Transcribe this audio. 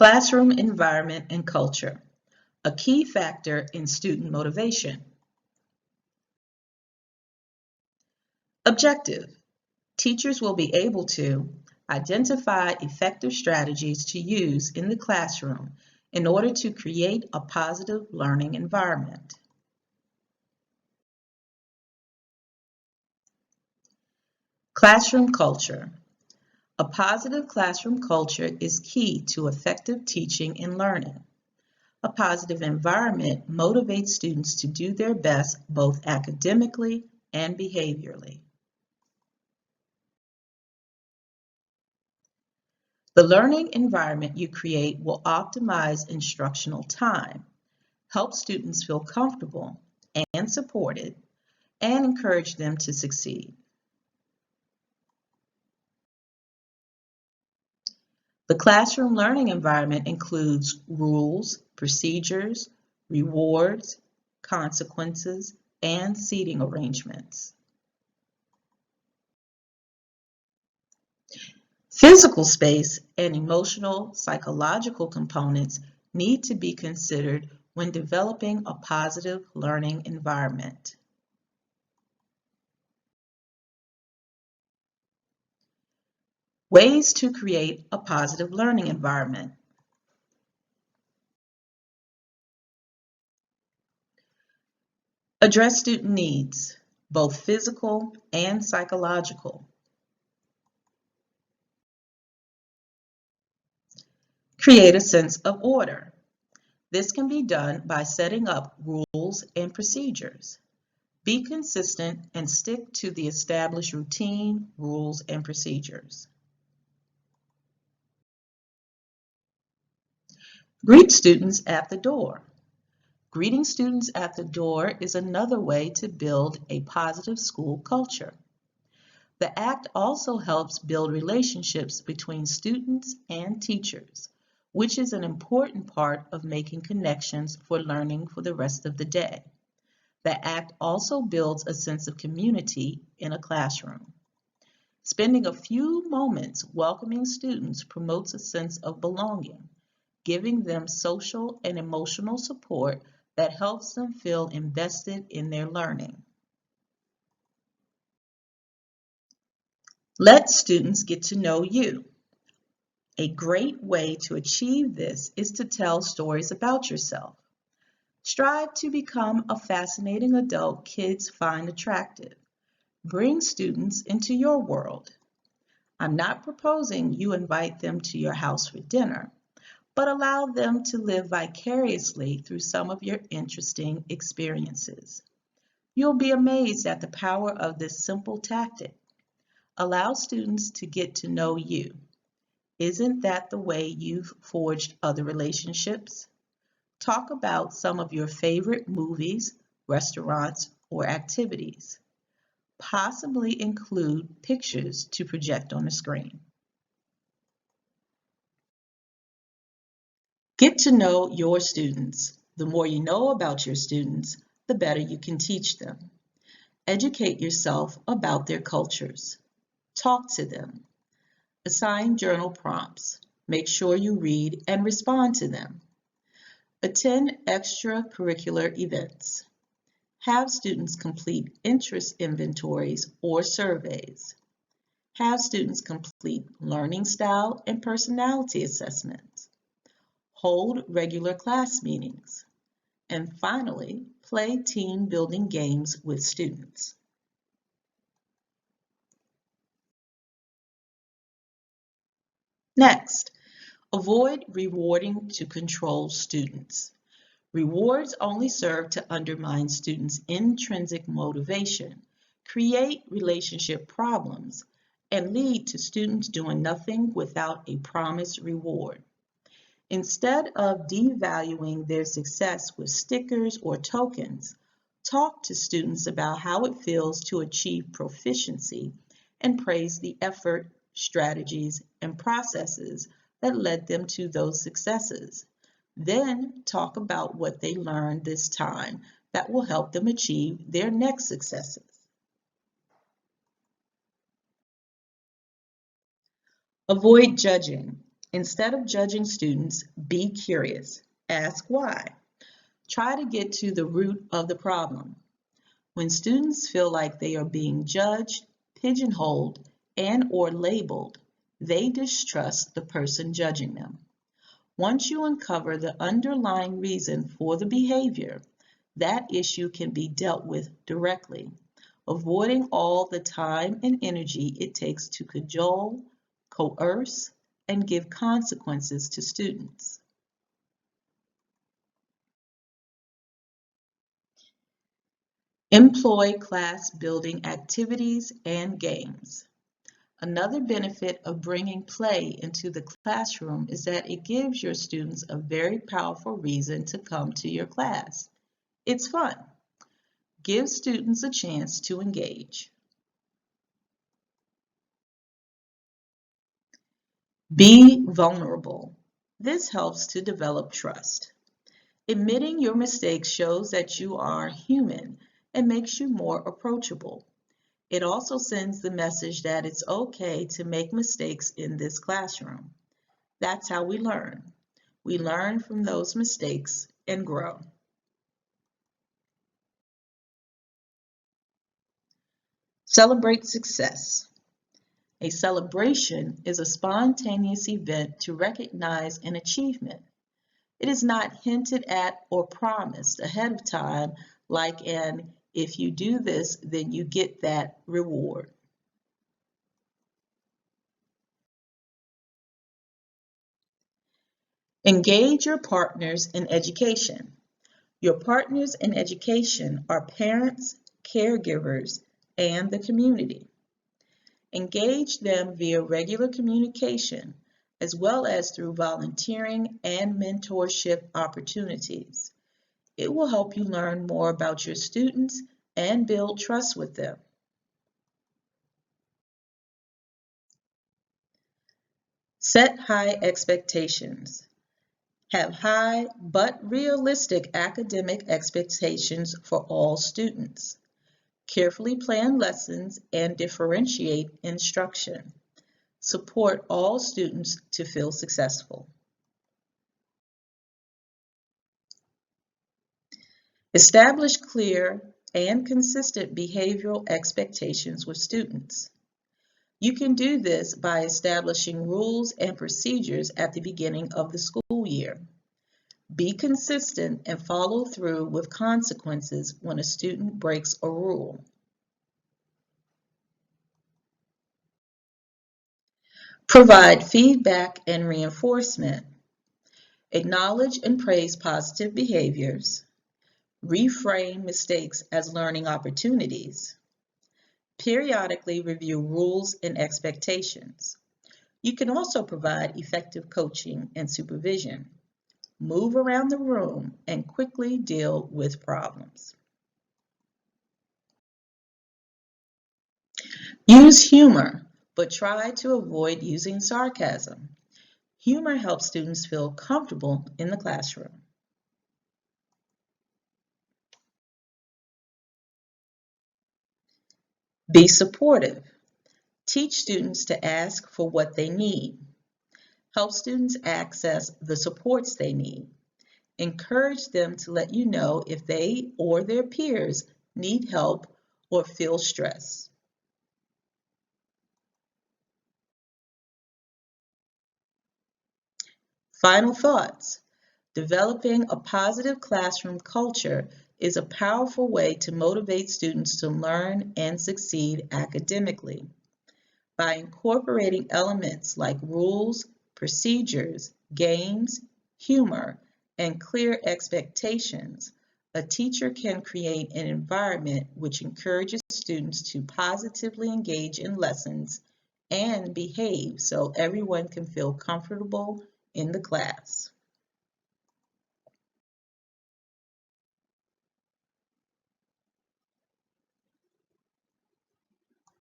Classroom environment and culture, a key factor in student motivation. Objective: teachers will be able to identify effective strategies to use in the classroom in order to create a positive learning environment. Classroom culture. A positive classroom culture is key to effective teaching and learning. A positive environment motivates students to do their best both academically and behaviorally. The learning environment you create will optimize instructional time, help students feel comfortable and supported, and encourage them to succeed. The classroom learning environment includes rules, procedures, rewards, consequences, and seating arrangements. Physical space and emotional, psychological components need to be considered when developing a positive learning environment. Ways to create a positive learning environment. Address student needs, both physical and psychological. Create a sense of order. This can be done by setting up rules and procedures. Be consistent and stick to the established routine, rules, and procedures. Greet students at the door. Greeting students at the door is another way to build a positive school culture. The act also helps build relationships between students and teachers, which is an important part of making connections for learning for the rest of the day. The act also builds a sense of community in a classroom. Spending a few moments welcoming students promotes a sense of belonging, giving them social and emotional support that helps them feel invested in their learning. Let students get to know you. A great way to achieve this is to tell stories about yourself. Strive to become a fascinating adult kids find attractive. Bring students into your world. I'm not proposing you invite them to your house for dinner, but allow them to live vicariously through some of your interesting experiences. You'll be amazed at the power of this simple tactic. Allow students to get to know you. Isn't that the way you've forged other relationships? Talk about some of your favorite movies, restaurants, or activities. Possibly include pictures to project on the screen. Get to know your students. The more you know about your students, the better you can teach them. Educate yourself about their cultures. Talk to them. Assign journal prompts. Make sure you read and respond to them. Attend extracurricular events. Have students complete interest inventories or surveys. Have students complete learning style and personality assessments. Hold regular class meetings. And finally, play team building games with students. Next, avoid rewarding to control students. Rewards only serve to undermine students' intrinsic motivation, create relationship problems, and lead to students doing nothing without a promised reward. Instead of devaluing their success with stickers or tokens, talk to students about how it feels to achieve proficiency and praise the effort, strategies, and processes that led them to those successes. Then talk about what they learned this time that will help them achieve their next successes. Avoid judging. Instead of judging students, be curious. Ask why. Try to get to the root of the problem. When students feel like they are being judged, pigeonholed, and/or labeled, they distrust the person judging them. Once you uncover the underlying reason for the behavior, that issue can be dealt with directly, avoiding all the time and energy it takes to cajole, coerce, and give consequences to students. Employ class-building activities and games. Another benefit of bringing play into the classroom is that it gives your students a very powerful reason to come to your class. It's fun. Give students a chance to engage. Be vulnerable. This helps to develop trust. Admitting your mistakes shows that you are human and makes you more approachable. It also sends the message that it's okay to make mistakes in this classroom. That's how we learn. We learn from those mistakes and grow. Celebrate success. A celebration is a spontaneous event to recognize an achievement. It is not hinted at or promised ahead of time like an if you do this, then you get that reward. Engage your partners in education. Your partners in education are parents, caregivers, and the community. Engage them via regular communication, as well as through volunteering and mentorship opportunities. It will help you learn more about your students and build trust with them. Set high expectations. Have high but realistic academic expectations for all students. Carefully plan lessons and differentiate instruction. Support all students to feel successful. Establish clear and consistent behavioral expectations with students. You can do this by establishing rules and procedures at the beginning of the school year. Be consistent and follow through with consequences when a student breaks a rule. Provide feedback and reinforcement. Acknowledge and praise positive behaviors. Reframe mistakes as learning opportunities. Periodically review rules and expectations. You can also provide effective coaching and supervision. Move around the room and quickly deal with problems. Use humor, but try to avoid using sarcasm. Humor helps students feel comfortable in the classroom. Be supportive. Teach students to ask for what they need. Help students access the supports they need. Encourage them to let you know if they or their peers need help or feel stress. Final thoughts. Developing a positive classroom culture is a powerful way to motivate students to learn and succeed academically. By incorporating elements like rules, procedures, games, humor, and clear expectations, a teacher can create an environment which encourages students to positively engage in lessons and behave so everyone can feel comfortable in the class.